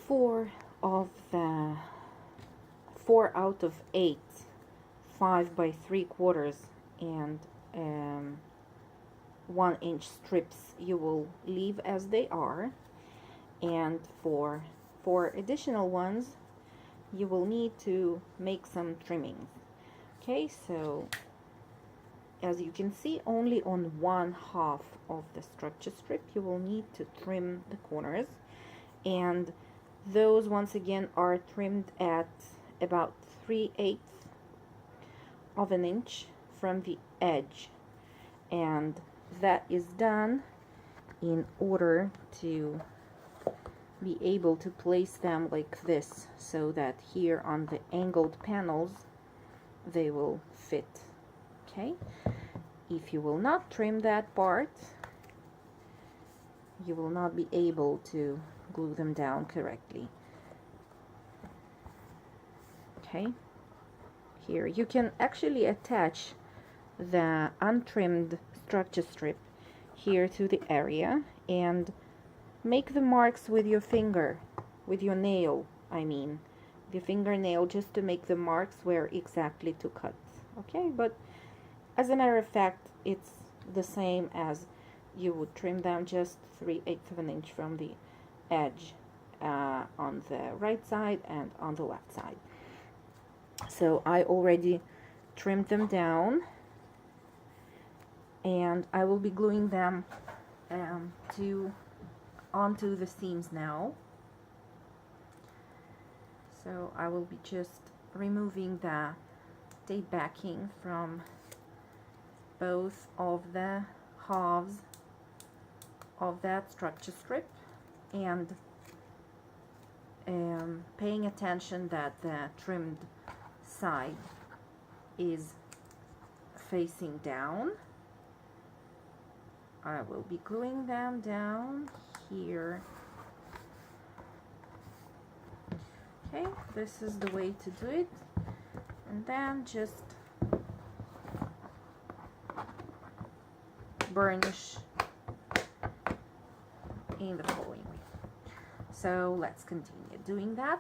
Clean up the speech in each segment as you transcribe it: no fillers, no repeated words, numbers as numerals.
4 of the 4 out of 8 5 by 3/4 and 1-inch strips you will leave as they are, and for 4 additional ones you will need to make some trimmings. Okay, so as you can see, only on 1/2 of the structure strip you will need to trim the corners, and those once again are trimmed at about 3/8 of an inch from the edge, and that is done in order to be able to place them like this, so that here on the angled panels they will fit. Okay, if you will not trim that part, you will not be able to glue them down correctly. Okay, here you can actually attach the untrimmed structure strip here to the area and make the marks with your finger, with your nail, I mean the fingernail, just to make the marks where exactly to cut. Okay, but as a matter of fact, it's the same as you would trim them, just 3/8 of an inch from the edge on the right side and on the left side. So I already trimmed them down, and I will be gluing them onto the seams now. So I will be just removing the tape backing from both of the halves of that structure strip, and paying attention that the trimmed side is facing down. I will be gluing them down here. Okay, this is the way to do it, and then just burnish in the following way. So let's continue doing that.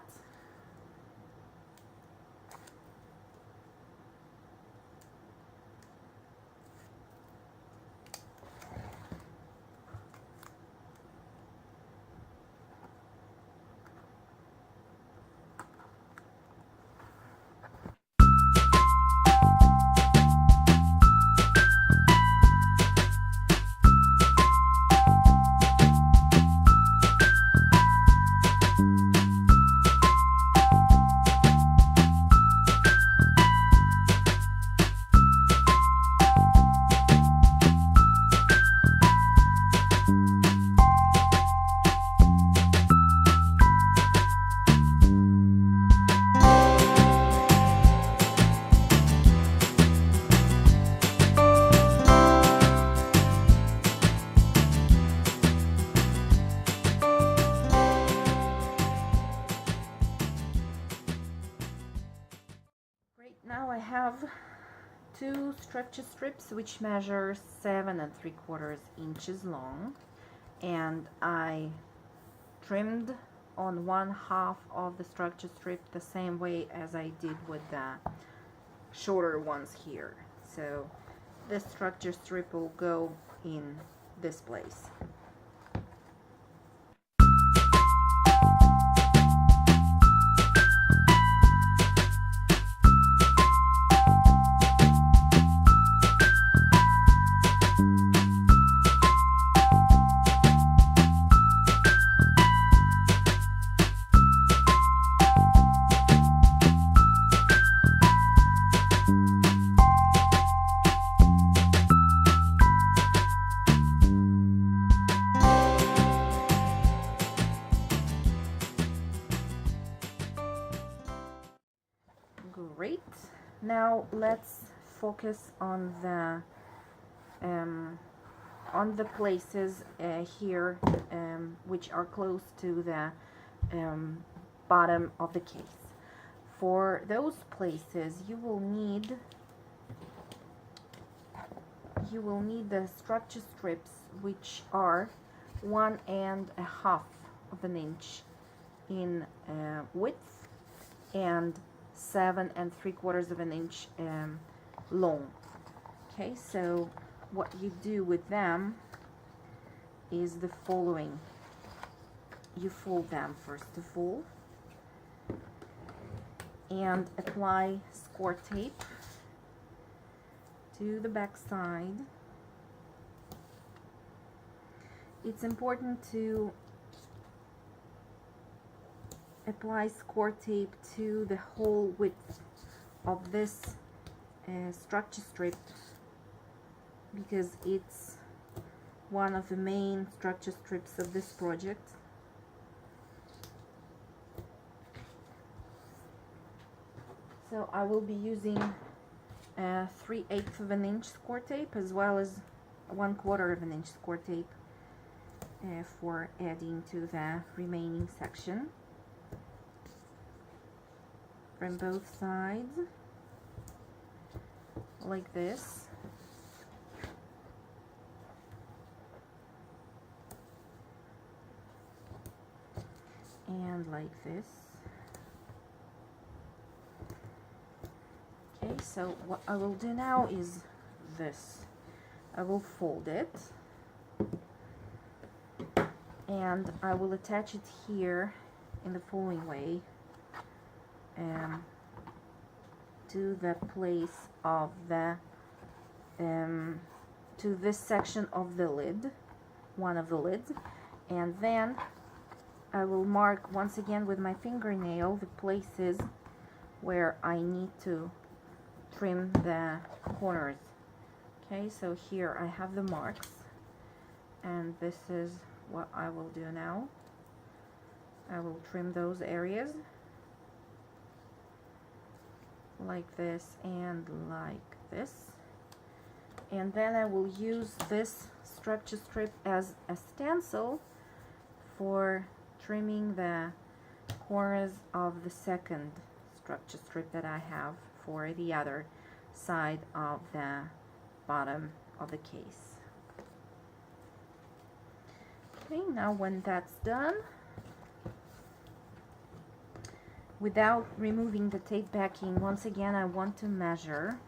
Now I have 2 structure strips which measure 7 3/4 inches long, and I trimmed on 1/2 of the structure strip the same way as I did with the shorter ones here. So this structure strip will go in this place. Great. Now let's focus on the places here which are close to the bottom of the case. For those places you will need the structure strips which are 1 1/2 of an inch in width and 7 3/4 of an inch long. Okay, so what you do with them is the following. You fold them first of all and apply score tape to the back side. It's important to apply score tape to the whole width of this structure strip because it's one of the main structure strips of this project. So I will be using 3/8 of an inch score tape as well as 1/4 of an inch score tape for adding to the remaining section from both sides, like this. And like this. Okay, so what I will do now is this. I will fold it and I will attach it here in the following way to the place of the to this section of the lid, one of the lids, and then I will mark once again with my fingernail the places where I need to trim the corners. Okay, so here I have the marks, and this is what I will do now. I will trim those areas like this and like this, and then I will use this structure strip as a stencil for trimming the corners of the second structure strip that I have for the other side of the bottom of the case. Okay, now when that's done, without removing the tape backing, once again I want to measure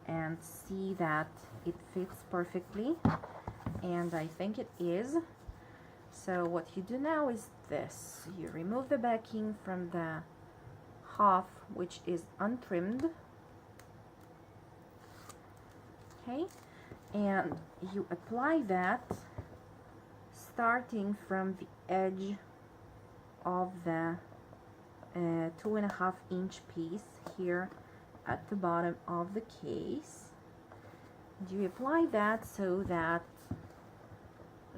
and see that it fits perfectly, and I think it is. So what you do now is this. You remove the backing from the half which is untrimmed, okay, and you apply that starting from the edge of the 2.5 inch piece here at the bottom of the case. And you apply that so that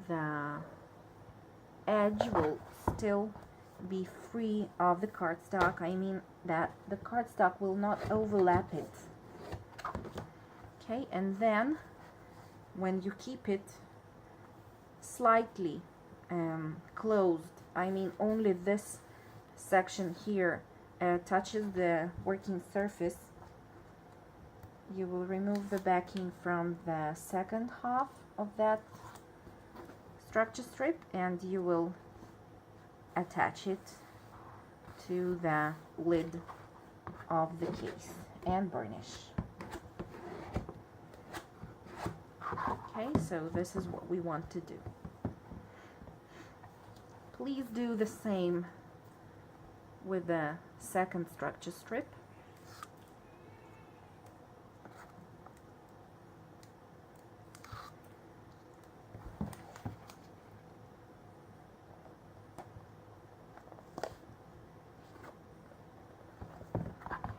the edge will still be free of the cardstock. I mean that the cardstock will not overlap it. Okay, and then when you keep it slightly closed, I mean only this section here touches the working surface, you will remove the backing from the second half of that structure strip and you will attach it to the lid of the case and burnish. Okay, so this is what we want to do. Please do the same with the second structure strip.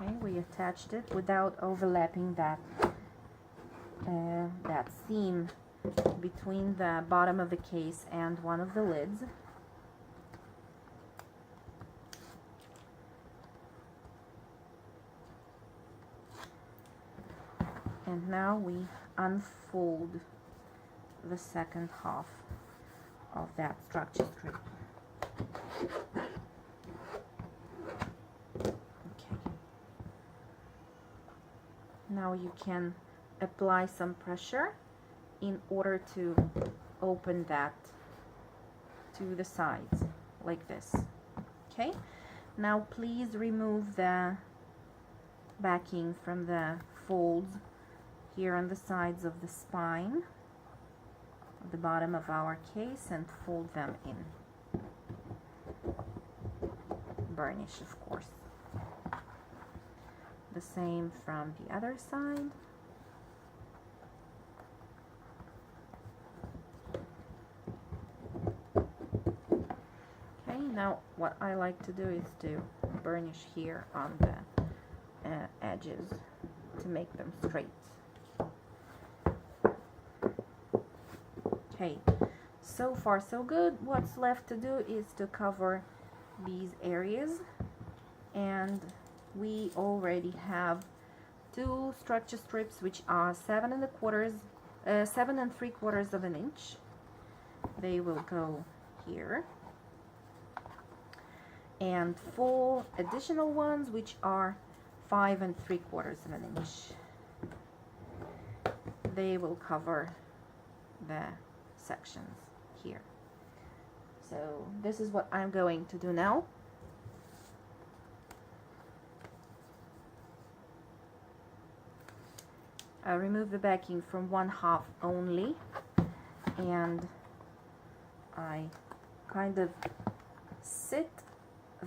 Okay, we attached it without overlapping that that seam between the bottom of the case and one of the lids. And now we unfold the second half of that structure strip. Okay. Now you can apply some pressure in order to open that to the sides, like this. Okay, now please remove the backing from the folds here on the sides of the spine, at the bottom of our case, and fold them in. Burnish, of course. The same from the other side. Okay, now what I like to do is to burnish here on the edges to make them straight. Okay, so far so good. What's left to do is to cover these areas, and we already have two structure strips which are 7 3/4 of an inch. They will go here, and 4 additional ones which are 5 3/4 of an inch. They will cover the sections here. So this is what I'm going to do now. I remove the backing from 1/2 only, and I kind of sit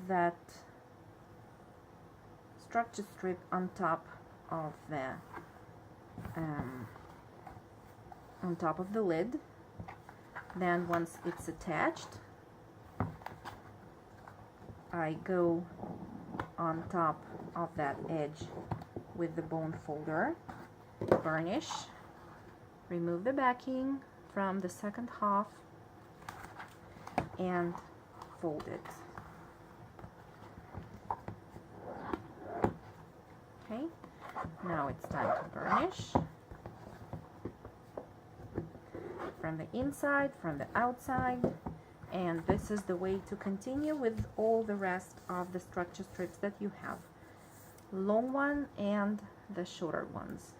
that structure strip on top of the lid. Then once it's attached, I go on top of that edge with the bone folder, burnish, remove the backing from the second half, and fold it. Okay, now it's time to burnish from the inside, from the outside, and this is the way to continue with all the rest of the structure strips that you have, long one and the shorter ones.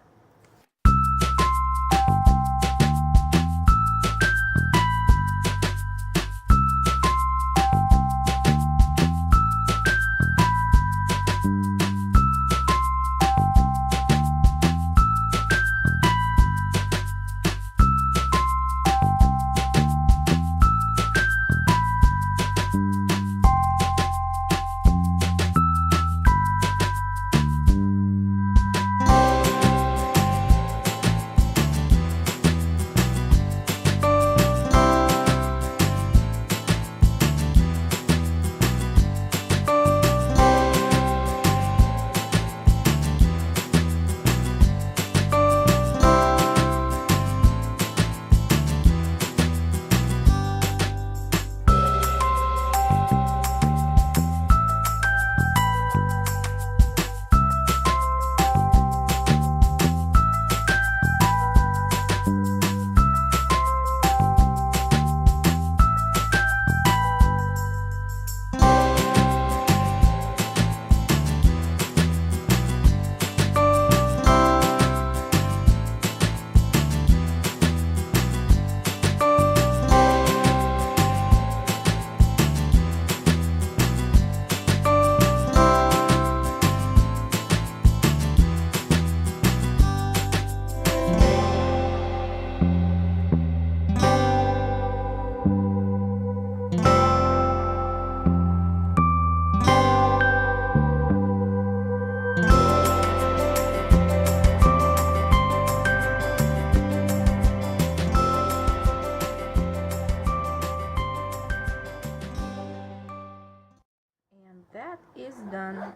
That is done.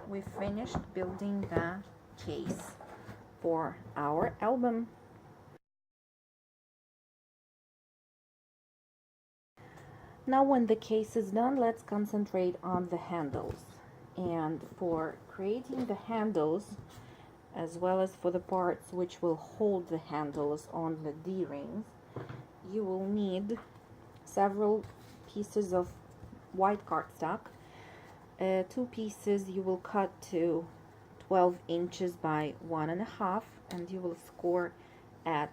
We finished building the case for our album. Now when the case is done, let's concentrate on the handles. And for creating the handles, as well as for the parts which will hold the handles on the D-rings, you will need several pieces of white cardstock. 2 pieces you will cut to 12 inches by 1.5, and you will score at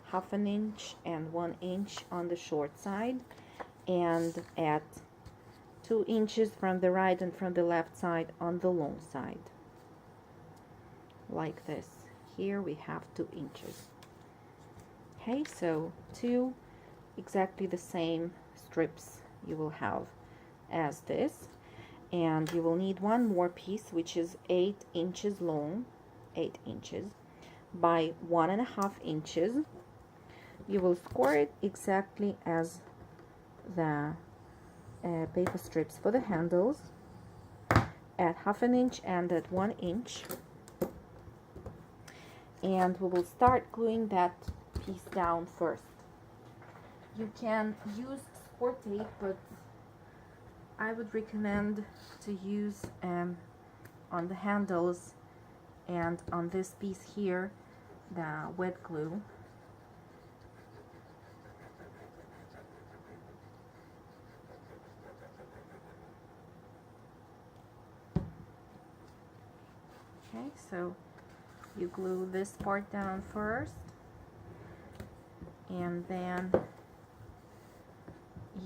1/2 inch and 1 inch on the short side, and at 2 inches from the right and from the left side on the long side, like this. Here we have 2 inches. Okay, so 2 exactly the same strips you will have as this, and you will need one more piece which is 8 inches long, 8 inches by 1.5 inches. You will score it exactly as the paper strips for the handles, at 1/2 inch and at 1 inch, and we will start gluing that piece down first. You can use score tape, but I would recommend to use on the handles and on this piece here the wet glue. Okay, so you glue this part down first, and then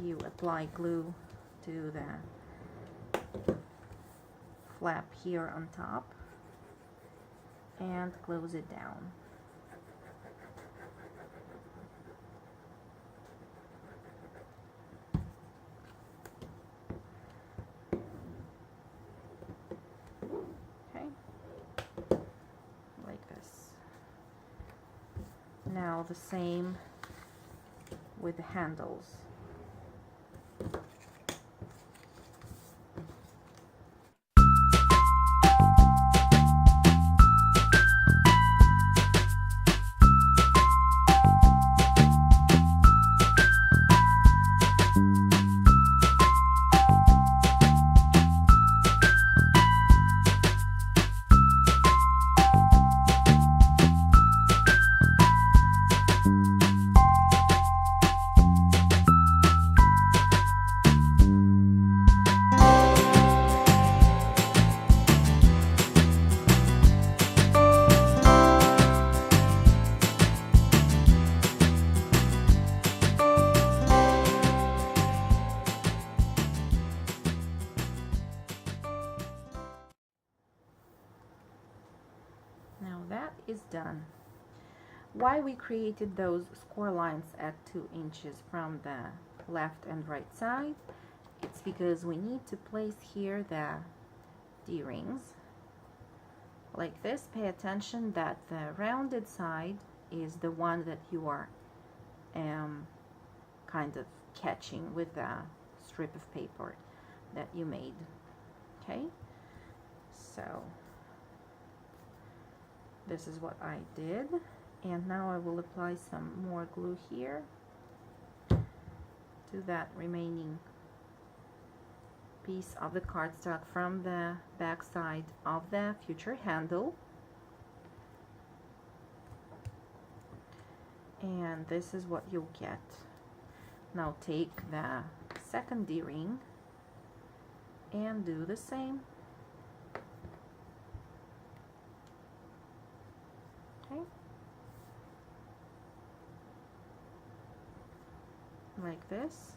you apply glue to the flap here on top and close it down. Now the same with the handles. Now that is done. Why we created those score lines at 2 inches from the left and right side? It's because we need to place here the D-rings like this. Pay attention that the rounded side is the one that you are kind of catching with the strip of paper that you made. Okay, so this is what I did, and now I will apply some more glue here to that remaining piece of the cardstock from the back side of the future handle. And this is what you'll get. Now take the second D-ring and do the same. Okay, like this.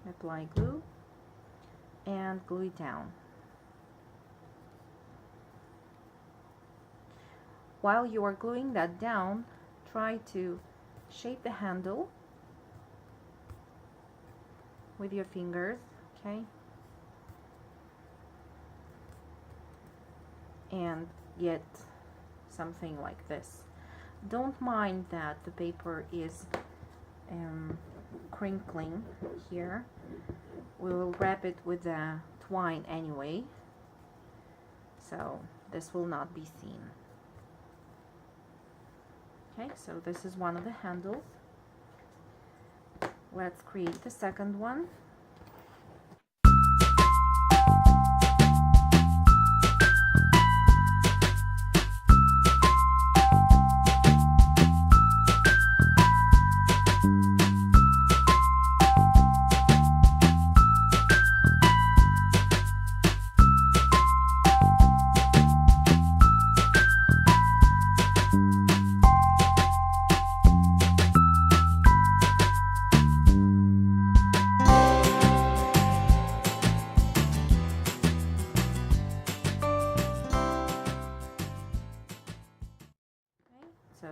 Apply glue and glue it down. While you are gluing that down, try to shape the handle with your fingers, okay? And get something like this. Don't mind that the paper is crinkling here. We will wrap it with the twine anyway, so this will not be seen. Okay, so this is one of the handles. Let's create the second one.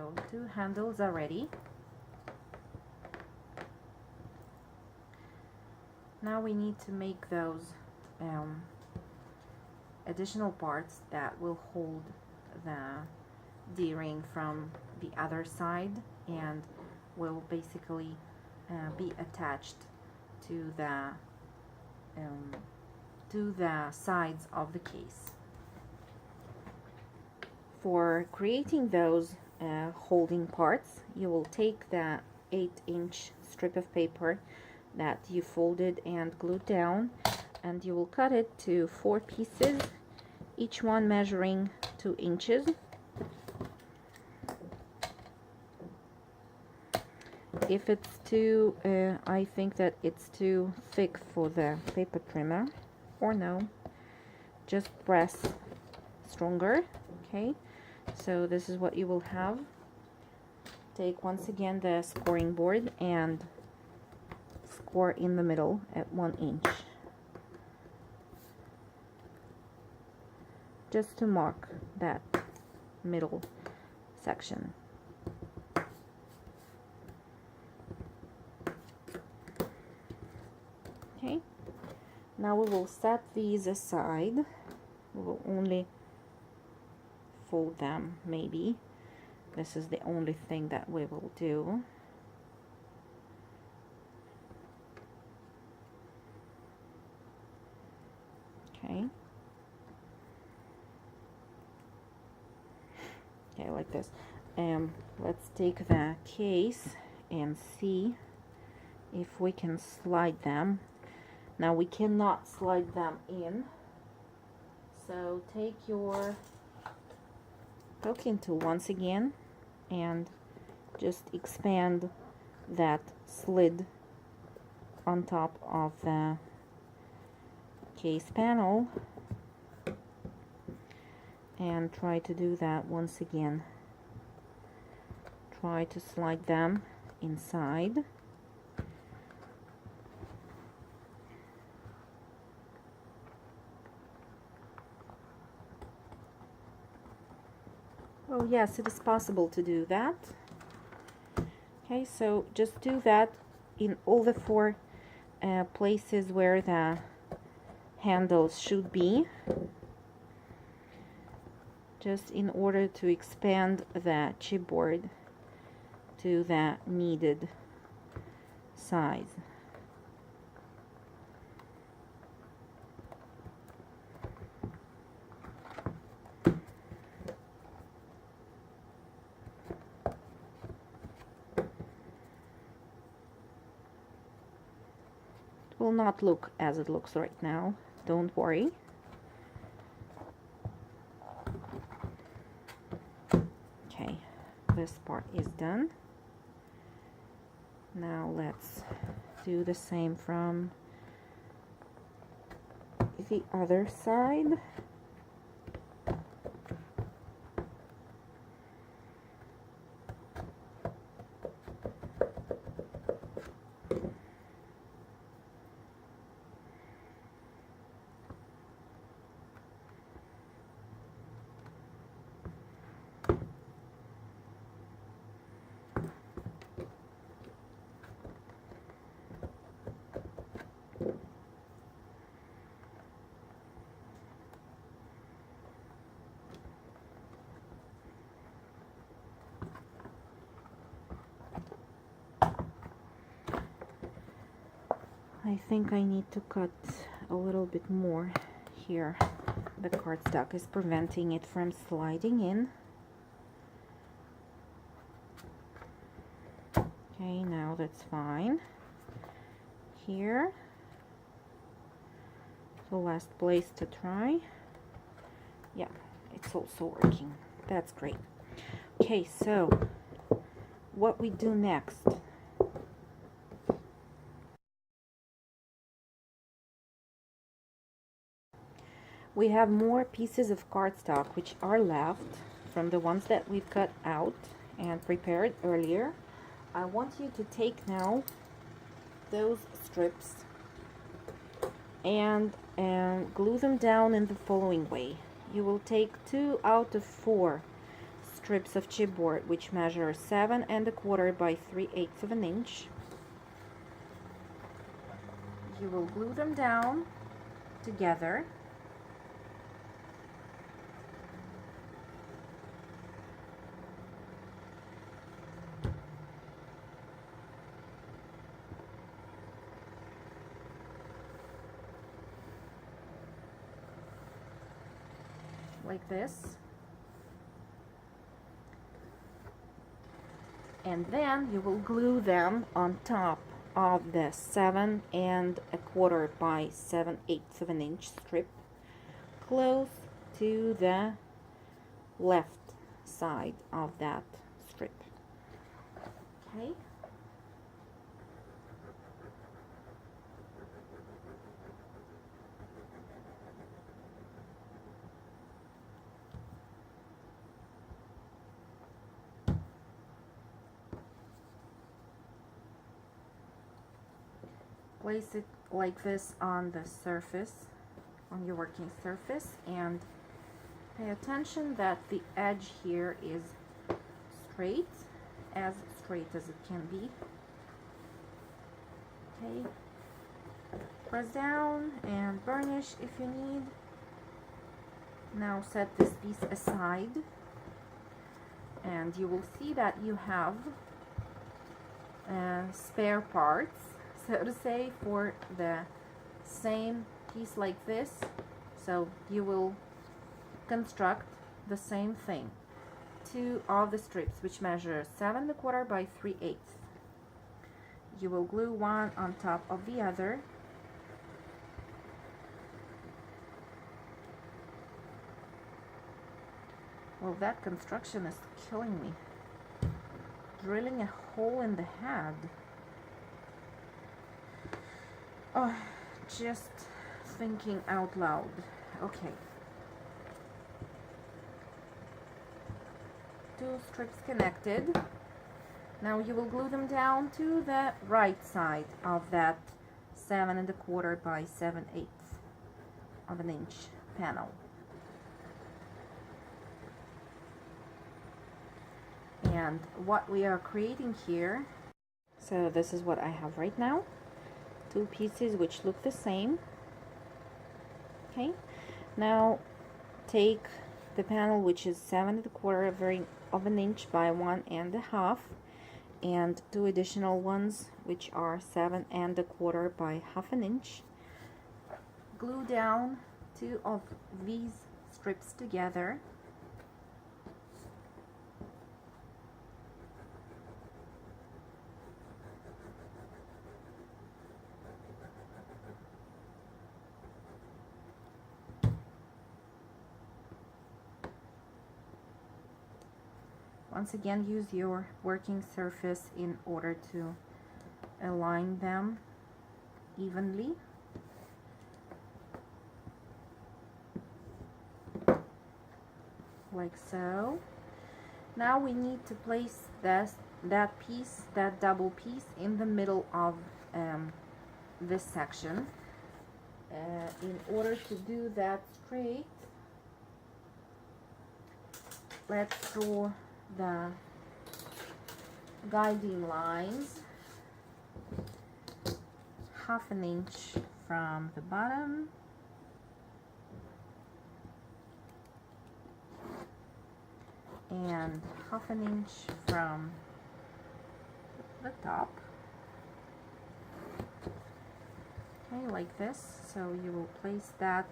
So 2 handles are ready. Now we need to make those additional parts that will hold the D-ring from the other side and will basically be attached to the sides of the case. For creating those holding parts, you will take the 8-inch strip of paper that you folded and glued down, and you will cut it to 4 pieces, each one measuring 2 inches. If it's too, I think that it's too thick for the paper trimmer, or no, just press stronger. Okay, so this is what you will have. Take once again the scoring board and score in the middle at 1 inch, just to mark that middle section. Okay, now we will set these aside. We will only fold them, maybe. This is the only thing that we will do. Okay. Okay, like this. Let's take the case and see if we can slide them. Now we cannot slide them in, so take your poking tool once again and just expand that slit on top of the case panel and try to do that once again. Try to slide them inside. Oh yes, it is possible to do that. Okay, so just do that in all the 4 places where the handles should be, just in order to expand the chipboard to the needed size. Will not look as it looks right now, don't worry. Okay, this part is done. Now let's do the same from the other side. I think I need to cut a little bit more here. The cardstock is preventing it from sliding in. Okay, now that's fine. Here, the last place to try. Yeah, it's also working. That's great. Okay, so what we do next? We have more pieces of cardstock which are left from the ones that we've cut out and prepared earlier. I want you to take now those strips and glue them down in the following way. You will take 2 out of 4 strips of chipboard which measure 7¼ by 3/8 of an inch. You will glue them down together. Like this. And then you will glue them on top of the 7¼ by 7/8 of an inch strip close to the left side of that strip. Okay. Place it like this on the surface, on your working surface, and pay attention that the edge here is straight as it can be. Okay, press down and burnish if you need. Now set this piece aside, and you will see that you have spare parts, so to say, for the same piece like this. So you will construct the same thing. Two of the strips which measure 7¼ by 3/8. You will glue one on top of the other. Well, that construction is killing me. Drilling a hole in the head. Oh, just thinking out loud. Okay. Two strips connected. Now you will glue them down to the right side of that 7¼ by 7/8 of an inch panel. And what we are creating here, so this is what I have right now. Two pieces which look the same. Okay, now take the panel which is 7¼ of an inch by 1½ and two additional ones which are 7¼ by ½ an inch. Glue down two of these strips together. Once again, use your working surface in order to align them evenly. Like so. Now we need to place that double piece in the middle of this section. In order to do that straight, let's draw the guiding lines 1/2 an inch from the bottom and 1/2 an inch from the top. Okay, like this. So you will place that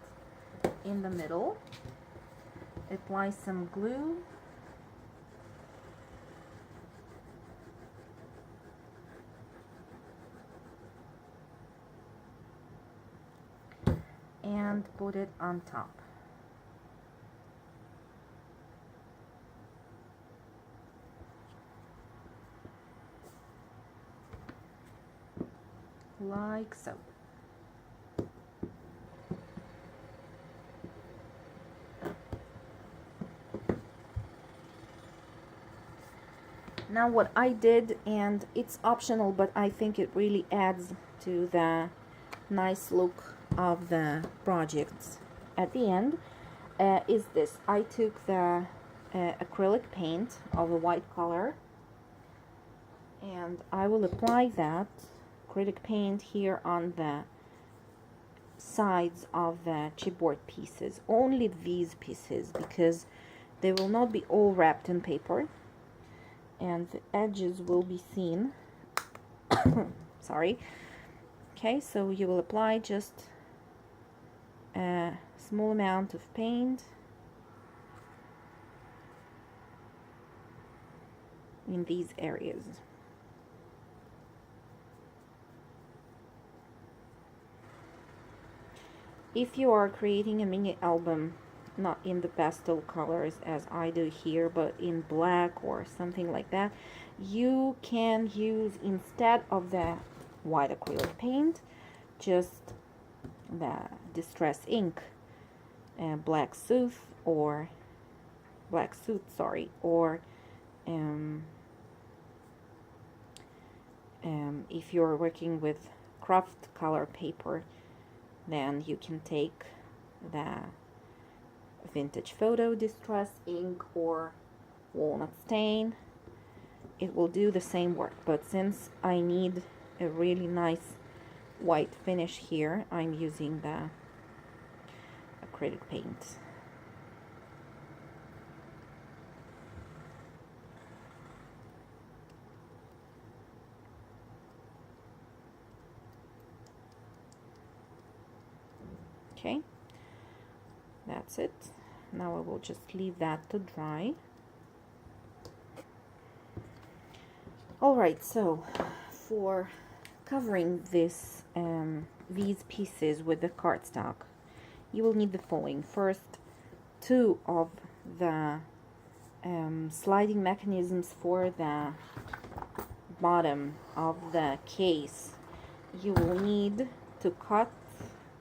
in the middle, apply some glue, and put it on top. Like so. Now what I did, and it's optional, but I think it really adds to the nice look of the projects at the end, is this. I took the acrylic paint of a white color, and I will apply that acrylic paint here on the sides of the chipboard pieces, only these pieces, because they will not be all wrapped in paper and the edges will be seen. Sorry. Okay, so you will apply just a small amount of paint in these areas. If you are creating a mini album, not in the pastel colors as I do here, but in black or something like that, you can use, instead of the white acrylic paint, just the distress ink, black soot, or if you're working with craft color paper, then you can take the vintage photo distress ink or walnut stain. It will do the same work, but since I need a really nice white finish here, I'm using the acrylic paint. Okay, that's it. Now I will just leave that to dry. Alright, so for covering this these pieces with the cardstock, you will need the following. First, 2 of the sliding mechanisms for the bottom of the case. You will need to cut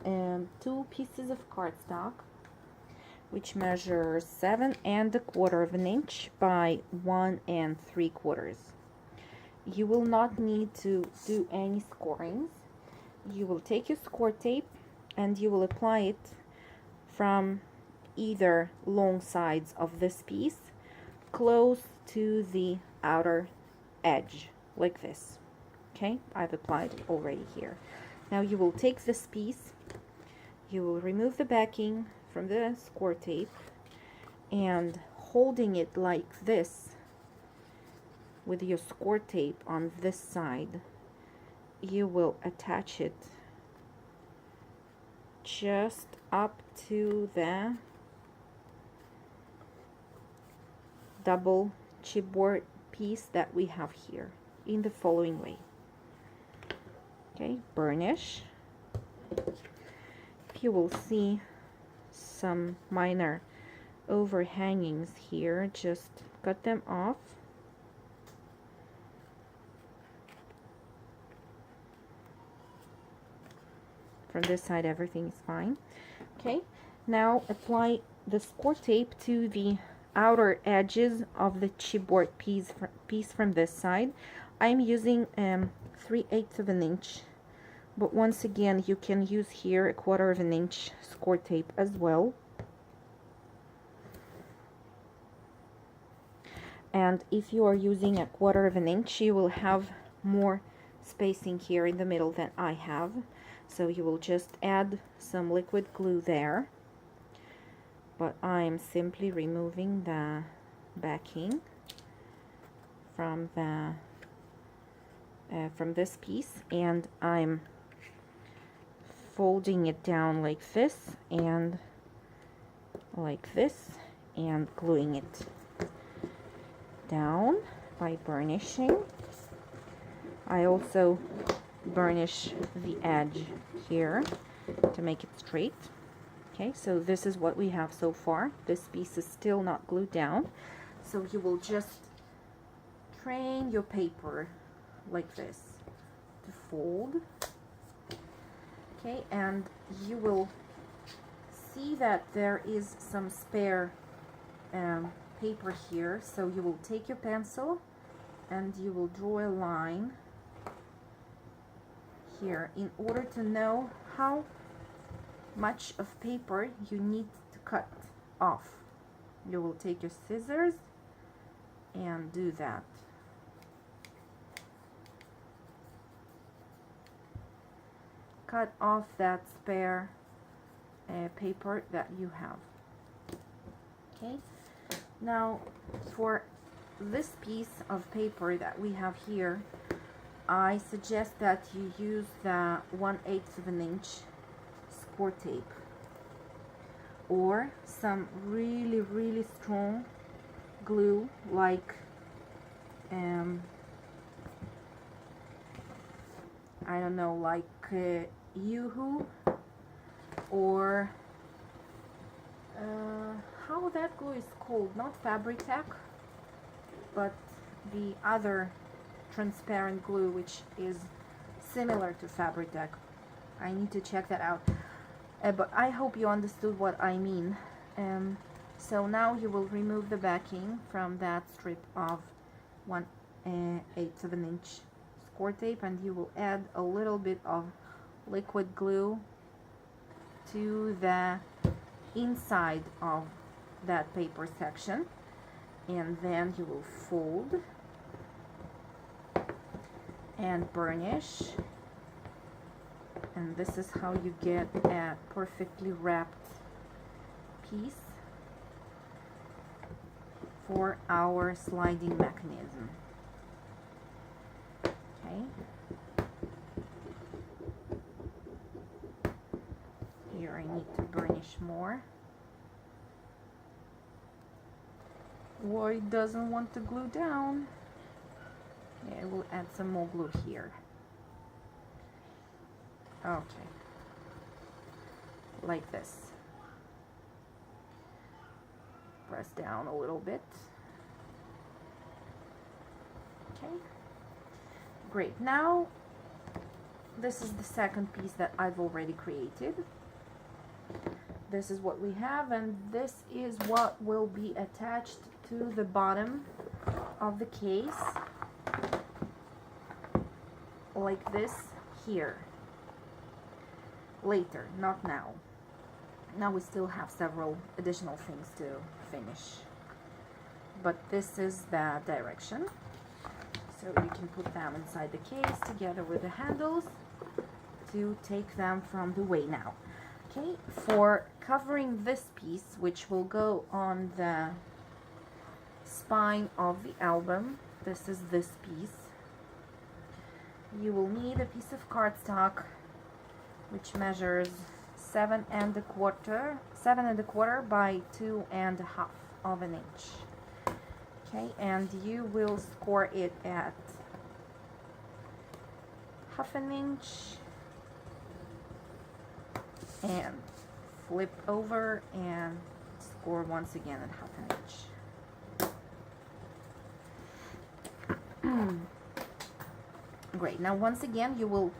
2 pieces of cardstock, which measure 7 1/4 inch by 1 3/4. You will not need to do any scorings. You will take your score tape and you will apply it from either long sides of this piece close to the outer edge, like this. Okay, I've applied it already here. Now you will take this piece, you will remove the backing from the score tape, and holding it like this with your score tape on this side, you will attach it just up to the double chipboard piece that we have here in the following way. Okay, burnish. You will see some minor overhangings here, just cut them off. From this side everything is fine. Okay, now apply the score tape to the outer edges of the chipboard piece from this side. I'm using 3/8 inch, but once again you can use here 1/4 inch score tape as well. And if you are using 1/4 inch, you will have more spacing here in the middle than I have. So you will just add some liquid glue there. But I'm simply removing the backing from the from this piece, and I'm folding it down like this and like this, and gluing it down by burnishing. I also burnish the edge here to make it straight. Okay, so this is what we have so far. This piece is still not glued down, so you will just train your paper like this to fold. Okay, and you will see that there is some spare paper here, so you will take your pencil and you will draw a line here in order to know how much of paper you need to cut off. You will take your scissors and do that. Cut off that spare paper that you have. Okay, now for this piece of paper that we have here, I suggest that you use the 1/8 of an inch score tape or some really strong glue like I don't know, like Yoo-hoo, or how that glue is called, not Fabri-Tac, but the other transparent glue which is similar to Fabri-Tac. I need to check that out, but I hope you understood what I mean. So now you will remove the backing from that strip of 1/8 of an inch score tape, and you will add a little bit of liquid glue to the inside of that paper section, and then you will fold and burnish, and this is how you get a perfectly wrapped piece for our sliding mechanism. Okay. Here I need to burnish more. Why it doesn't want to glue down? Yeah, I will add some more glue here. Okay. Like this. Press down a little bit. Okay. Great. Now, this is the second piece that I've already created. This is what we have, and this is what will be attached to the bottom of the case, like this here. Later, not now. Now we still have several additional things to finish, but this is the direction. So you can put them inside the case together with the handles to take them from the way now. Okay, for covering this piece, which will go on the spine of the album, this is this piece, you will need a piece of cardstock which measures 7¼ by 2½ of an inch. Okay, and you will score it at 1/2 inch and flip over and score once again at 1/2 inch. Great. Now once again you will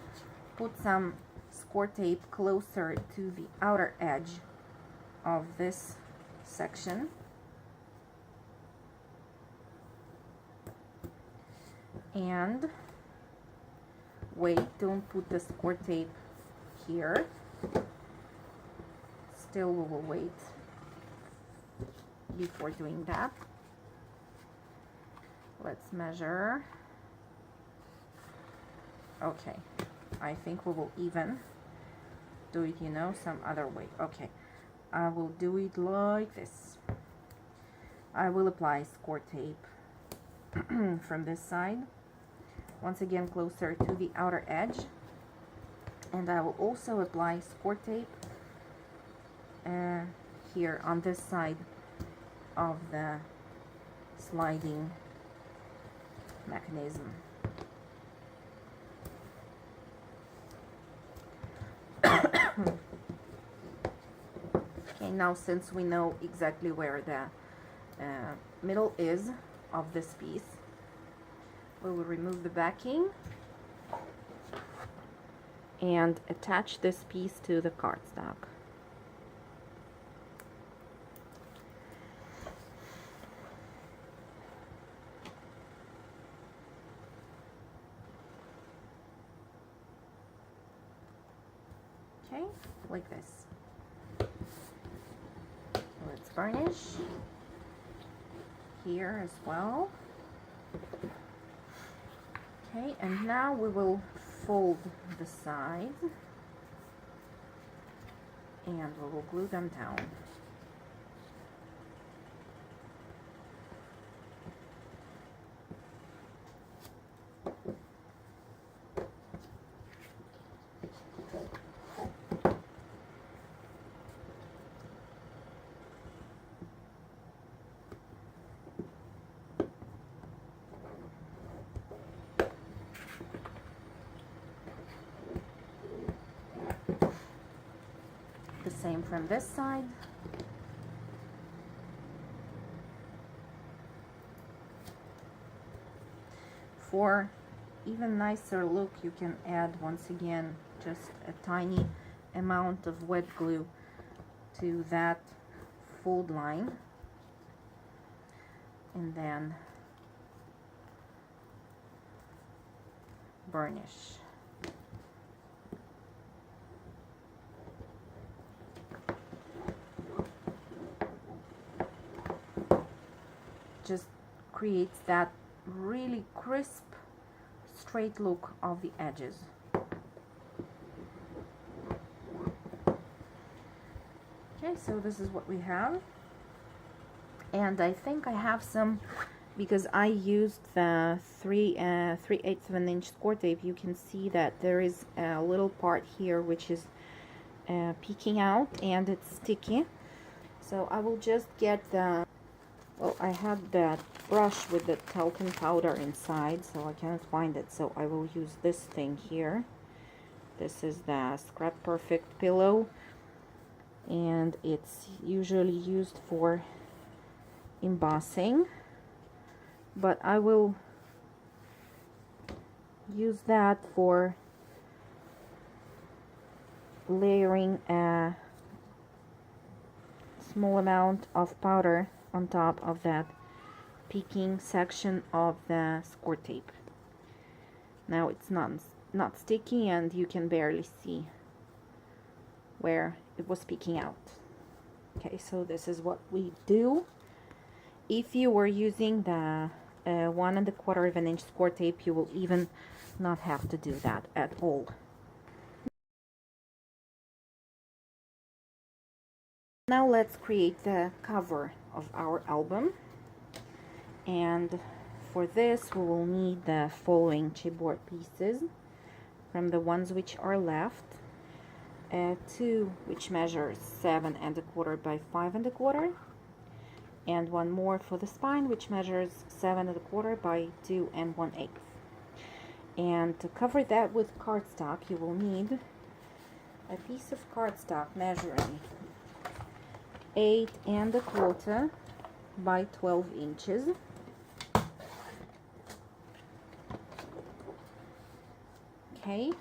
put some score tape closer to the outer edge of this section, and wait, don't put the score tape here. Still, we will wait before doing that. Let's measure. Okay, I think we will even do it, you know, some other way. Okay, I will do it like this. I will apply score tape from this side, once again closer to the outer edge, and I will also apply score tape here on this side of the sliding mechanism. Okay, now since we know exactly where the middle is of this piece, we will remove the backing and attach this piece to the cardstock. Okay, like this. Let's varnish. here as well. Okay, and now we will fold the sides and we will glue them down. The same from this side. For even nicer look, you can add once again just a tiny amount of wet glue to that fold line, and then burnish. Just creates that really crisp, straight look of the edges. Okay, so this is what we have. And I think I have some, because I used the 3/8 of an inch score tape, you can see that there is a little part here which is peeking out and it's sticky. So I will just get the, well, I had that brush with the talcum powder inside, so I cannot find it, so I will use this thing here. This is the Scrap Perfect pillow, and it's usually used for embossing, but I will use that for layering a small amount of powder on top of that peeking section of the score tape. Now it's not sticky and you can barely see where it was peeking out. Okay, so this is what we do. If you were using the 1¼ of an inch score tape, you will even not have to do that at all. Now let's create the cover of our album, and for this we will need the following chipboard pieces from the ones which are left. Two which measures 7¼ by 5¼ and one more for the spine which measures 7¼ by 2 1/8. And to cover that with cardstock, you will need a piece of cardstock measuring 8¼ by 12 inches. Okay,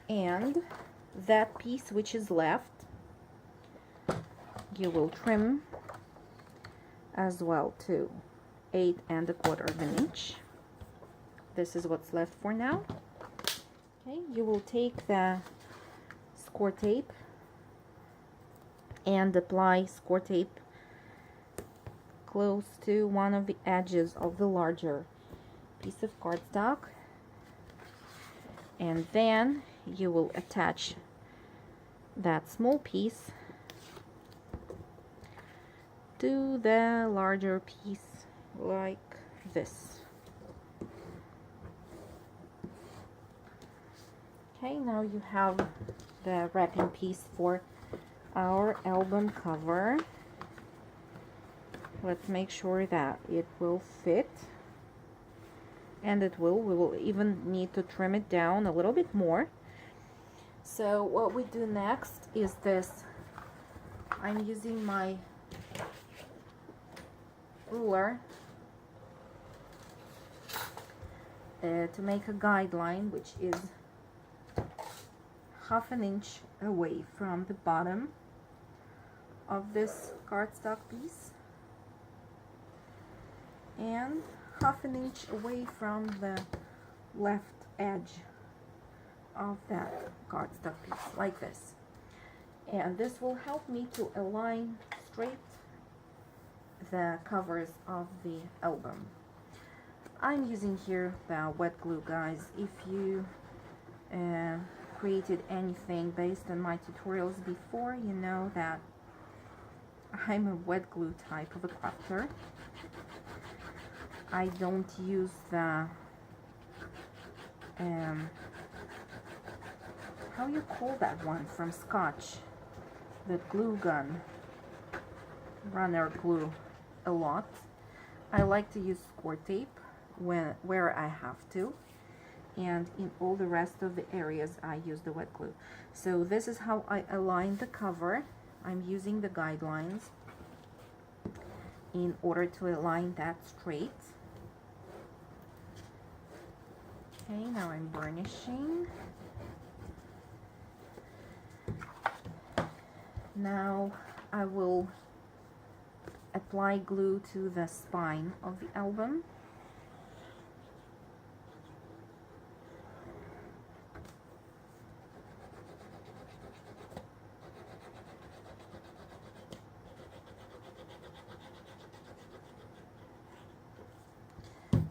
and that piece which is left, you will trim as well to 8¼ of an inch. This is what's left for now. Okay, you will take the score tape and apply score tape close to one of the edges of the larger piece of cardstock, and then you will attach that small piece to the larger piece like this. Okay, now you have the wrapping piece for our album cover. Let's make sure that it will fit, and it will. We will even need to trim it down a little bit more. So what we do next is this. I'm using my ruler to make a guideline which is 1/2 inch away from the bottom of this cardstock piece and 1/2 inch away from the left edge of that cardstock piece, like this. And this will help me to align straight the covers of the album. I'm using here the wet glue, guys. If you created anything based on my tutorials before, you know that I'm a wet glue type of a crafter. I don't use the how you call that one from Scotch, the glue gun, runner glue, a lot. I like to use score tape where I have to, and in all the rest of the areas I use the wet glue. So this is how I align the cover. I'm using the guidelines in order to align that straight. Okay, now I'm burnishing. Now I will apply glue to the spine of the album.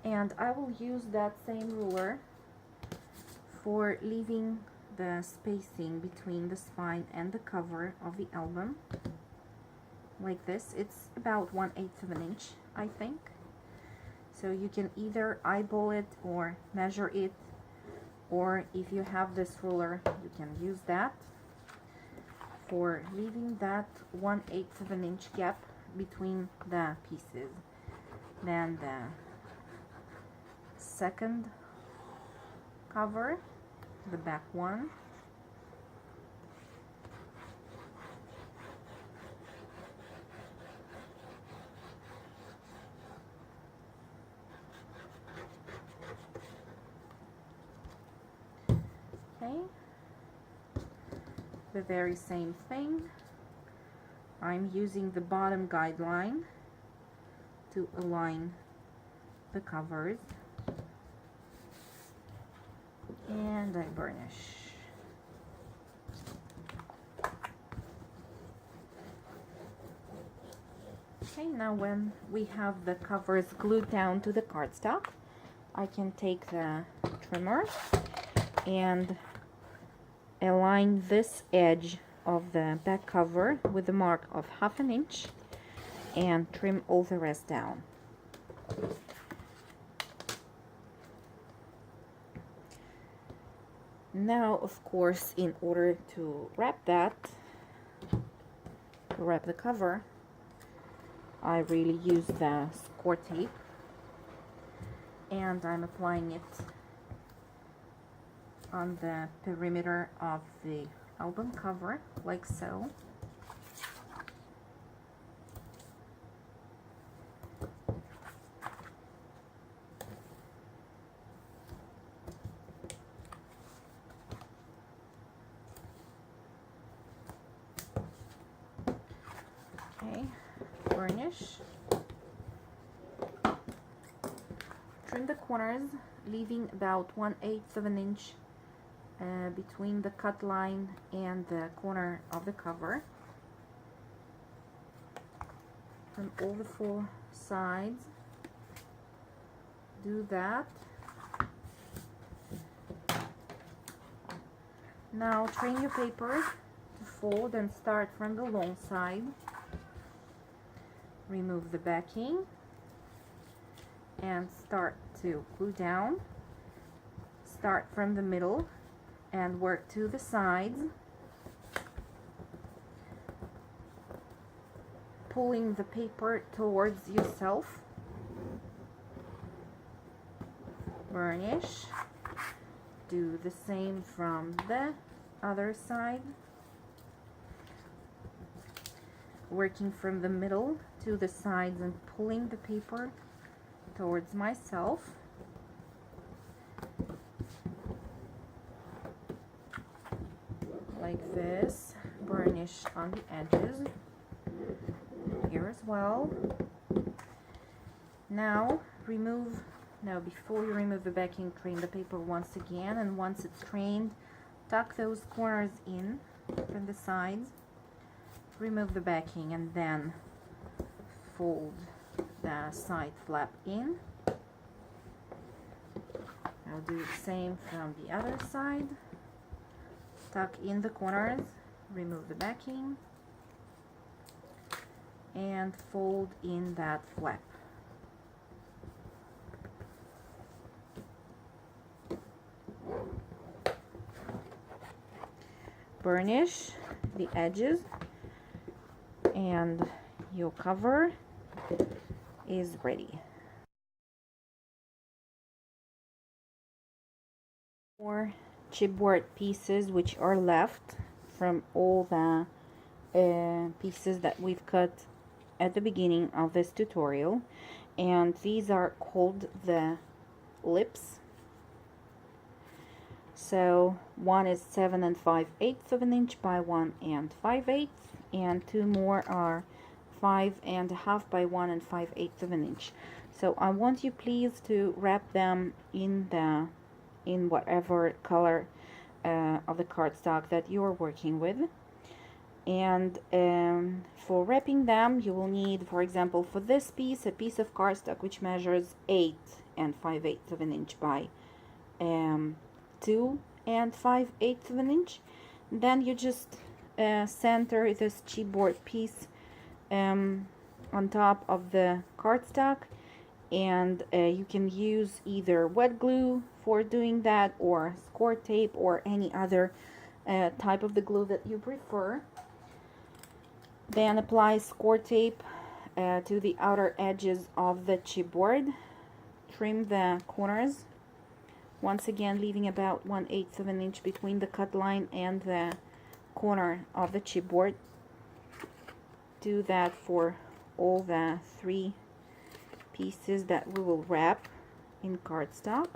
And I will use that same ruler for leaving the spacing between the spine and the cover of the album, like this. It's about 1/8 of an inch, I think. So you can either eyeball it or measure it, or if you have this ruler, you can use that for leaving that 1/8 of an inch gap between the pieces. Then the second cover, the back one, okay, the very same thing. I'm using the bottom guideline to align the covers, and I burnish. Okay, now when we have the covers glued down to the cardstock, I can take the trimmer and align this edge of the back cover with the mark of 1/2 inch and trim all the rest down. Now, of course, in order to wrap the cover, I really use the score tape, and I'm applying it on the perimeter of the album cover, like so. Okay, burnish. Trim the corners, leaving about 1/8 of an inch between the cut line and the corner of the cover. From all the 4 sides, do that. Now train your paper to fold and start from the long side. Remove the backing and start to glue down. Start from the middle and work to the sides, pulling the paper towards yourself. Burnish. Do the same from the other side, working from the middle to the sides and pulling the paper towards myself. Like this. Burnish on the edges here as well. Now before you remove the backing, train the paper once again, and once it's trained, tuck those corners in from the sides, remove the backing, and then fold the side flap in. I'll do the same from the other side. Tuck in the corners, remove the backing, and fold in that flap. Burnish the edges, and your cover is ready. More chipboard pieces which are left from all the pieces that we've cut at the beginning of this tutorial, and these are called the lips. So one is 7 5/8 of an inch by 1 5/8, and two more are 5 1/2 by 1 5/8 of an inch. So I want you please to wrap them in whatever color of the cardstock that you're working with. And for wrapping them, you will need, for example, for this piece, a piece of cardstock which measures 8 5/8 of an inch by 2 5/8 of an inch. Then you just center this chipboard piece on top of the cardstock, and you can use either wet glue for doing that, or score tape, or any other type of the glue that you prefer. Then apply score tape to the outer edges of the chipboard. Trim the corners, once again leaving about 1/8 of an inch between the cut line and the corner of the chipboard. Do that for all the 3 pieces that we will wrap in cardstock,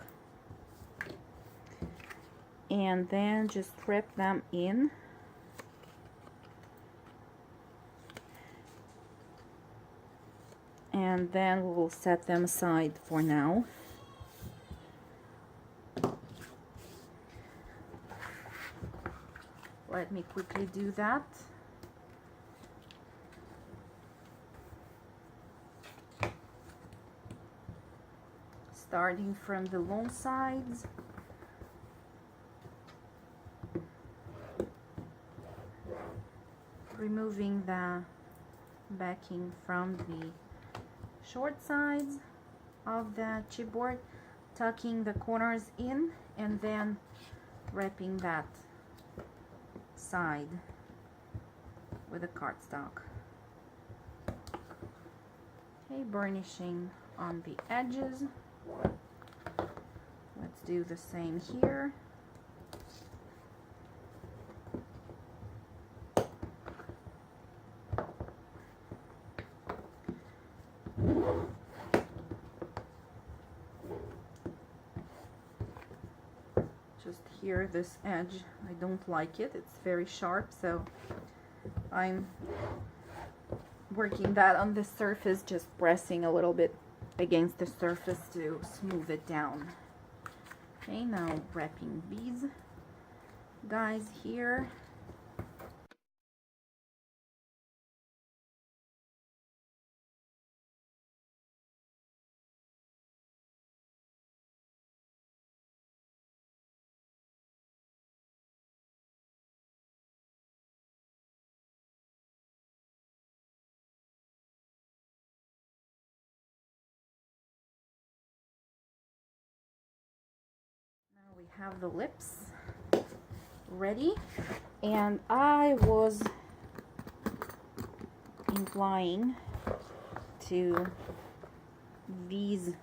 and then just wrap them in. And then we will set them aside for now. Let me quickly do that. Starting from the long sides, removing the backing from the short sides of the chipboard, tucking the corners in, and then wrapping that side with the cardstock. Okay, burnishing on the edges. Let's do the same here. Just here, this edge, I don't like it. It's very sharp, so I'm working that on the surface, just pressing a little bit against the surface to smooth it down. Okay, now wrapping these guys here. We have the lips ready, and I was inclined to these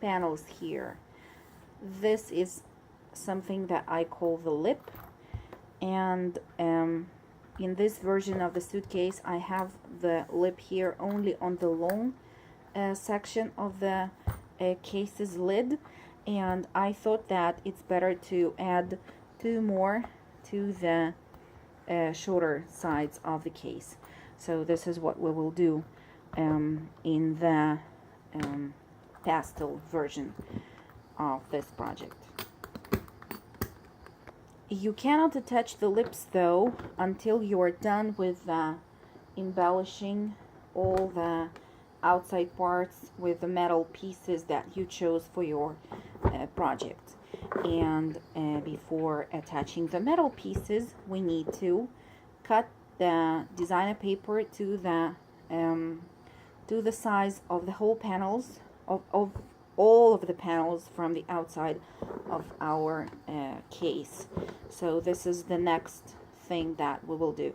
panels here. This is something that I call the lip, and in this version of the suitcase I have the lip here only on the long section of the case's lid, and I thought that it's better to add 2 more to the shorter sides of the case. So this is what we will do in the pastel version of this project. You cannot attach the lips though until you are done with embellishing all the outside parts with the metal pieces that you chose for your project. And before attaching the metal pieces, we need to cut the designer paper to the size of the whole panels of all of the panels from the outside of our case. So this is the next thing that we will do.